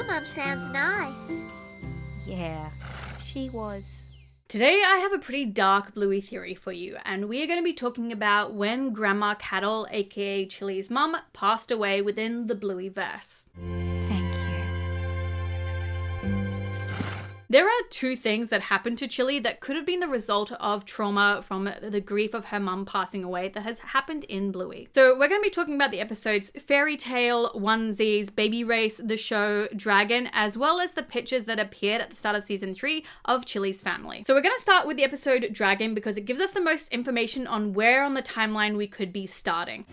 mum sounds nice. Yeah, she was. Today I have a pretty dark Bluey theory for you, and we are going to be talking about when Grandma Cattle, aka Chilli's mum, passed away within the Bluey verse. Thank you. There are two things that happened to Chilli that could have been the result of trauma from the grief of her mum passing away that has happened in Bluey. So we're going to be talking about the episodes Fairytale, Onesies, Baby Race, the show, Dragon, as well as the pictures that appeared at the start of season 3 of Chilli's family. So we're going to start with the episode Dragon because it gives us the most information on where on the timeline we could be starting.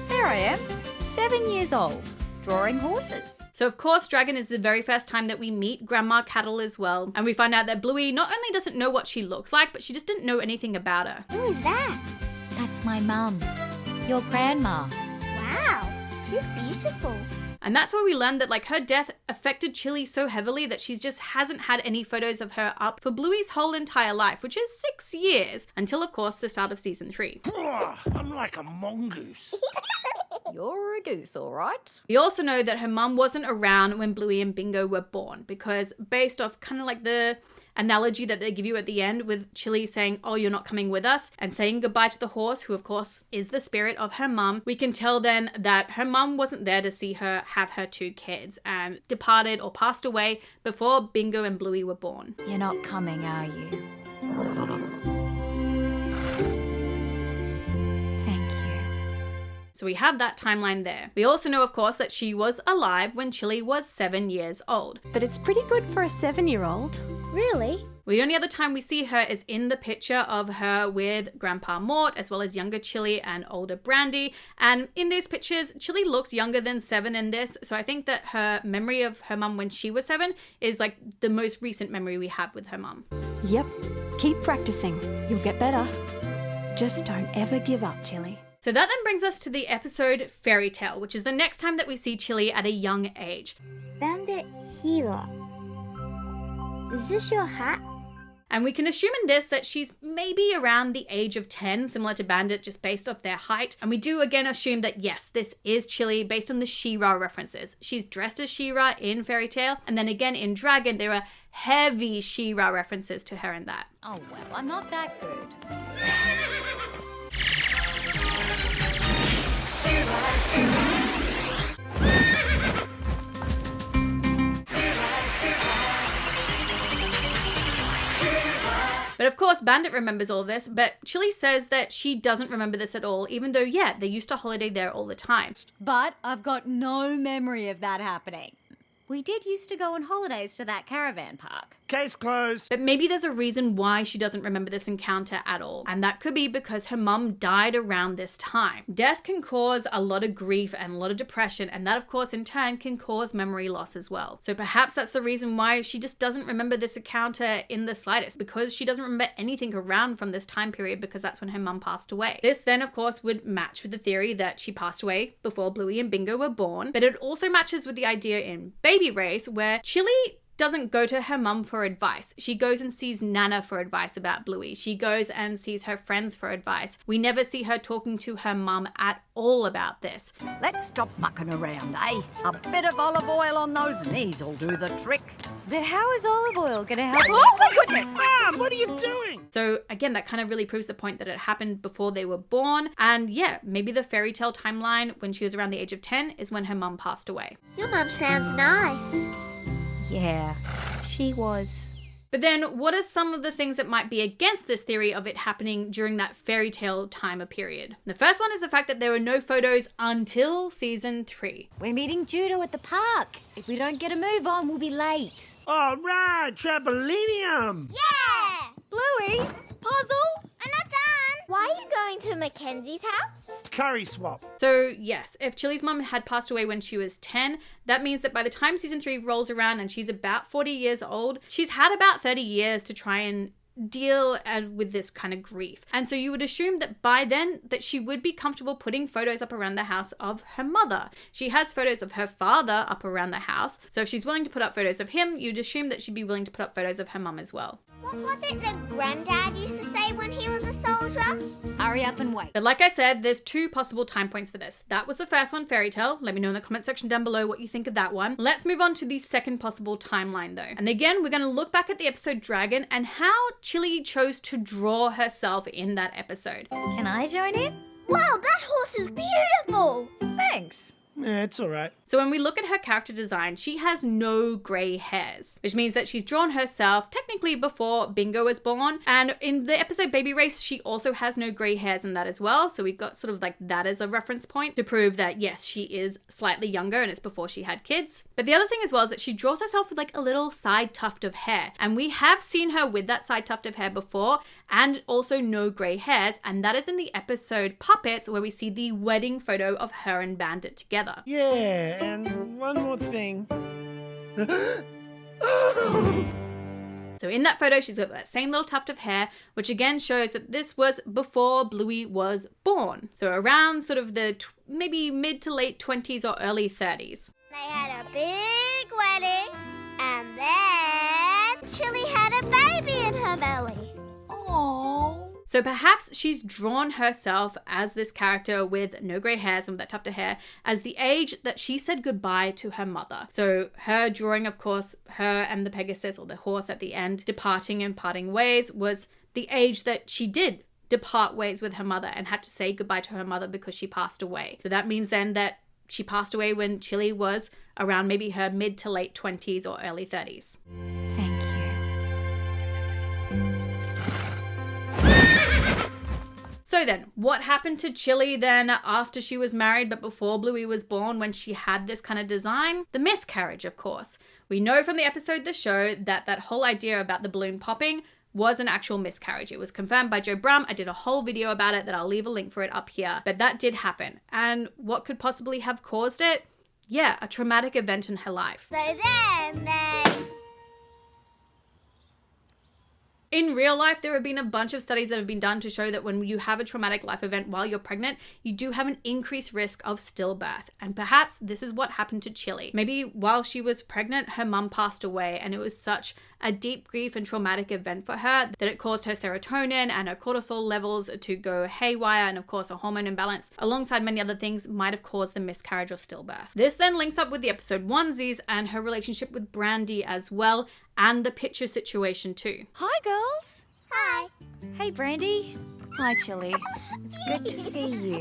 There I am, 7 years old, drawing horses. So of course, Dragon is the very first time that we meet Grandma Cattle as well. And we find out that Bluey not only doesn't know what she looks like, but she just didn't know anything about her. Who is that? That's my mum, your grandma. Wow, she's beautiful. And that's where we learned that her death affected Chilli so heavily that she just hasn't had any photos of her up for Bluey's whole entire life, which is 6 years, until of course the start of season 3. I'm like a mongoose. You're a goose, all right. We also know that her mum wasn't around when Bluey and Bingo were born, because based off kind of like the analogy that they give you at the end with Chilli saying, "Oh, you're not coming with us," and saying goodbye to the horse, who of course is the spirit of her mum, we can tell then that her mum wasn't there to see her have her 2 kids and departed or passed away before Bingo and Bluey were born. You're not coming, are you? Thank you. So we have that timeline there. We also know, of course, that she was alive when Chilli was 7 years old. But it's pretty good for a 7-year-old. Really? The only other time we see her is in the picture of her with Grandpa Mort, as well as younger Chilli and older Brandy. And in these pictures, Chilli looks younger than 7 in this. So I think that her memory of her mum when she was 7 is the most recent memory we have with her mum. Yep. Keep practicing. You'll get better. Just don't ever give up, Chilli. So that then brings us to the episode Fairytale, which is the next time that we see Chilli at a young age. Bandit Healer. Is this your hat? And we can assume in this that she's maybe around the age of 10, similar to Bandit, just based off their height. And we do again assume that yes, this is Chilli based on the She-Ra references. She's dressed as She-Ra in Fairytale, and then again in Dragon, there are heavy She-Ra references to her in that. Oh, well, I'm not that good. But of course, Bandit remembers all this, but Chilli says that she doesn't remember this at all, even though, yeah, they used to holiday there all the time. But I've got no memory of that happening. We did used to go on holidays to that caravan park. Case closed. But maybe there's a reason why she doesn't remember this encounter at all. And that could be because her mum died around this time. Death can cause a lot of grief and a lot of depression, and that of course in turn can cause memory loss as well. So perhaps that's the reason why she just doesn't remember this encounter in the slightest, because she doesn't remember anything around from this time period, because that's when her mum passed away. This then of course would match with the theory that she passed away before Bluey and Bingo were born, but it also matches with the idea in Baby Race where Chilli doesn't go to her mum for advice. She goes and sees Nana for advice about Bluey. She goes and sees her friends for advice. We never see her talking to her mum at all about this. Let's stop mucking around, eh? A bit of olive oil on those knees will do the trick. But how is olive oil going to help? Oh my goodness! Mom, what are you doing? So again, that kind of really proves the point that it happened before they were born. And yeah, maybe the Fairytale timeline when she was around the age of 10 is when her mum passed away. Your mum sounds nice. Yeah, she was. But then what are some of the things that might be against this theory of it happening during that Fairytale time period? The first one is the fact that there were no photos until season 3. We're meeting Judo at the park. If we don't get a move on, we'll be late. All right, trampolinium. Yeah! Bluey, puzzle? I'm not done. Why are you going to Mackenzie's house? Curry swap. So yes, if Chilli's mum had passed away when she was 10, that means that by the time season 3 rolls around and she's about 40 years old, she's had about 30 years to try and deal with this kind of grief. And so you would assume that by then that she would be comfortable putting photos up around the house of her mother. She has photos of her father up around the house. So if she's willing to put up photos of him, you'd assume that she'd be willing to put up photos of her mum as well. What was it that Granddad used to say when he was a soldier? Hurry up and wait. But like I said, there's two possible time points for this. That was the first one, Fairytale. Let me know in the comment section down below what you think of that one. Let's move on to the second possible timeline though. And again, we're going to look back at the episode Dragon and how Chilli chose to draw herself in that episode. Can I join in? Wow, that horse is beautiful! Thanks. Yeah, it's all right. So when we look at her character design, she has no grey hairs, which means that she's drawn herself technically before Bingo was born. And in the episode Baby Race, she also has no grey hairs in that as well. So we've got sort of like that as a reference point to prove that yes, she is slightly younger and it's before she had kids. But the other thing as well is that she draws herself with like a little side tuft of hair. And we have seen her with that side tuft of hair before and also no grey hairs. And that is in the episode Puppets where we see the wedding photo of her and Bandit together. Yeah, and one more thing. So in that photo, she's got that same little tuft of hair, which again shows that this was before Bluey was born. So around sort of the maybe mid to late 20s or early 30s. They had a big wedding, and then Chilli had a baby in her belly. Aww. So perhaps she's drawn herself as this character with no grey hairs and with that tuft of hair as the age that she said goodbye to her mother. So her drawing, of course, her and the Pegasus or the horse at the end departing and parting ways was the age that she did depart ways with her mother and had to say goodbye to her mother because she passed away. So that means then that she passed away when Chilli was around maybe her mid to late 20s or early 30s. Thank you. So then, what happened to Chilli then after she was married but before Bluey was born when she had this kind of design? The miscarriage, of course. We know from the episode The Show that that whole idea about the balloon popping was an actual miscarriage. It was confirmed by Joe Brum. I did a whole video about it that I'll leave a link for it up here. But that did happen. And what could possibly have caused it? Yeah, a traumatic event in her life. So then they... In real life, there have been a bunch of studies that have been done to show that when you have a traumatic life event while you're pregnant, you do have an increased risk of stillbirth. And perhaps this is what happened to Chilli. Maybe while she was pregnant, her mum passed away and it was such a deep grief and traumatic event for her that it caused her serotonin and her cortisol levels to go haywire, and of course a hormone imbalance alongside many other things might have caused the miscarriage or stillbirth. This then links up with the episode Onesies and her relationship with Brandy as well, and the picture situation too. Hi, girls. Hi. Hey, Brandy. Hi, Chilli. It's good to see you.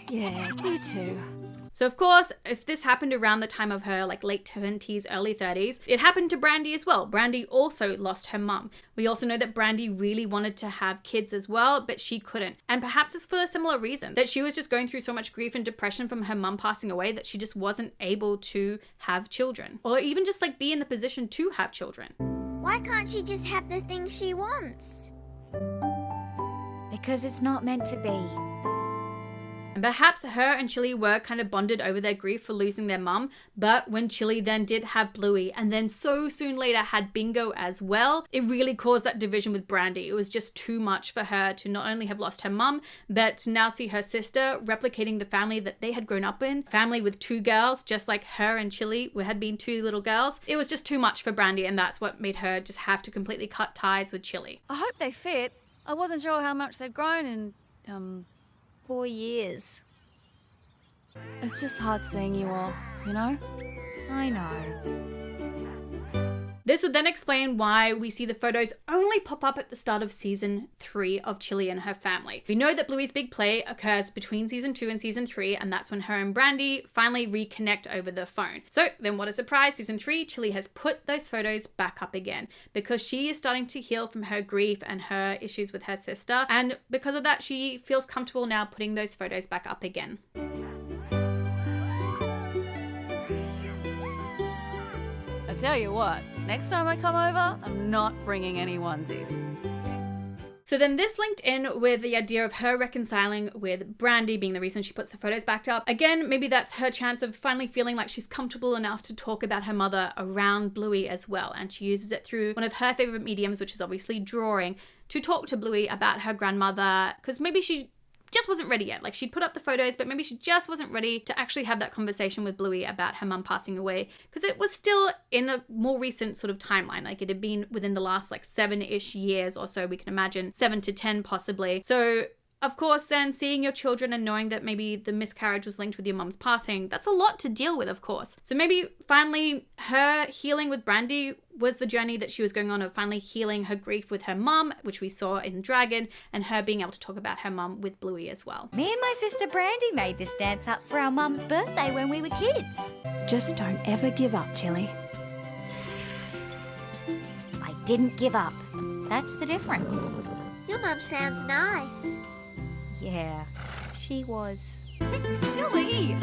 Yeah, you too. So of course, if this happened around the time of her like late 20s, early 30s, it happened to Brandy as well. Brandy also lost her mum. We also know that Brandy really wanted to have kids as well, but she couldn't. And perhaps it's for a similar reason, that she was just going through so much grief and depression from her mum passing away that she just wasn't able to have children. Or even just like be in the position to have children. Why can't she just have the things she wants? Because it's not meant to be. And perhaps her and Chilli were kind of bonded over their grief for losing their mum, but when Chilli then did have Bluey and then so soon later had Bingo as well, it really caused that division with Brandy. It was just too much for her to not only have lost her mum, but to now see her sister replicating the family that they had grown up in, family with two girls, just like her and Chilli had been two little girls. It was just too much for Brandy, and that's what made her just have to completely cut ties with Chilli. I hope they fit. I wasn't sure how much they'd grown in, 4 years. it's just hard seeing you all, you know? I know. This would then explain why we see the photos only pop up at the start of season 3 of Chilli and her family. We know that Bluey's big play occurs between season 2 and season 3, and that's when her and Brandy finally reconnect over the phone. So then what a surprise, season 3, Chilli has put those photos back up again because she is starting to heal from her grief and her issues with her sister. And because of that, she feels comfortable now putting those photos back up again. I tell you what, next time I come over, I'm not bringing any onesies. So then this linked in with the idea of her reconciling with Brandy being the reason she puts the photos back up. Again, maybe that's her chance of finally feeling like she's comfortable enough to talk about her mother around Bluey as well. And she uses it through one of her favorite mediums, which is obviously drawing, to talk to Bluey about her grandmother, because maybe she just wasn't ready yet. Like, she'd put up the photos, but maybe she just wasn't ready to actually have that conversation with Bluey about her mum passing away, because it was still in a more recent sort of timeline. Like, it had been within the last like 7-ish years or so, we can imagine 7 to 10 possibly. So of course, then seeing your children and knowing that maybe the miscarriage was linked with your mum's passing, that's a lot to deal with, of course. So maybe finally her healing with Brandy was the journey that she was going on, of finally healing her grief with her mum, which we saw in Dragon, and her being able to talk about her mum with Bluey as well. Me and my sister Brandy made this dance up for our mum's birthday when we were kids. Just don't ever give up, Chilli. I didn't give up. That's the difference. Your mum sounds nice. Yeah, she was. Chilli!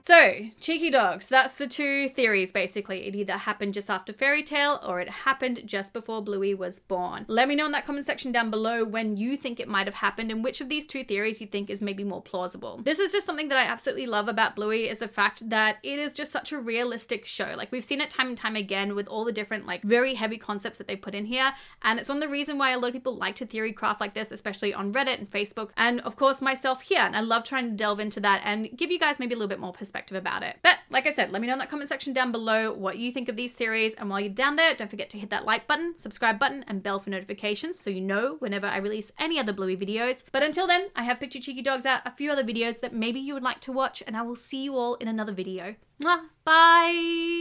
So, cheeky dogs, that's the two theories basically. It either happened just after Fairytale or it happened just before Bluey was born. Let me know in that comment section down below when you think it might have happened and which of these two theories you think is maybe more plausible. This is just something that I absolutely love about Bluey, is the fact that it is just such a realistic show. Like, we've seen it time and time again with all the different like very heavy concepts that they put in here, and it's one of the reasons why a lot of people like to theory craft like this, especially on Reddit and Facebook, and of course myself here, and I love trying to delve into that and give you guys maybe a little bit more perspective about it. But like I said, let me know in that comment section down below what you think of these theories, and while you're down there, don't forget to hit that like button, subscribe button, and bell for notifications so you know whenever I release any other Bluey videos. But until then, I have picked you cheeky dogs out a few other videos that maybe you would like to watch, and I will see you all in another video. Mwah! Bye!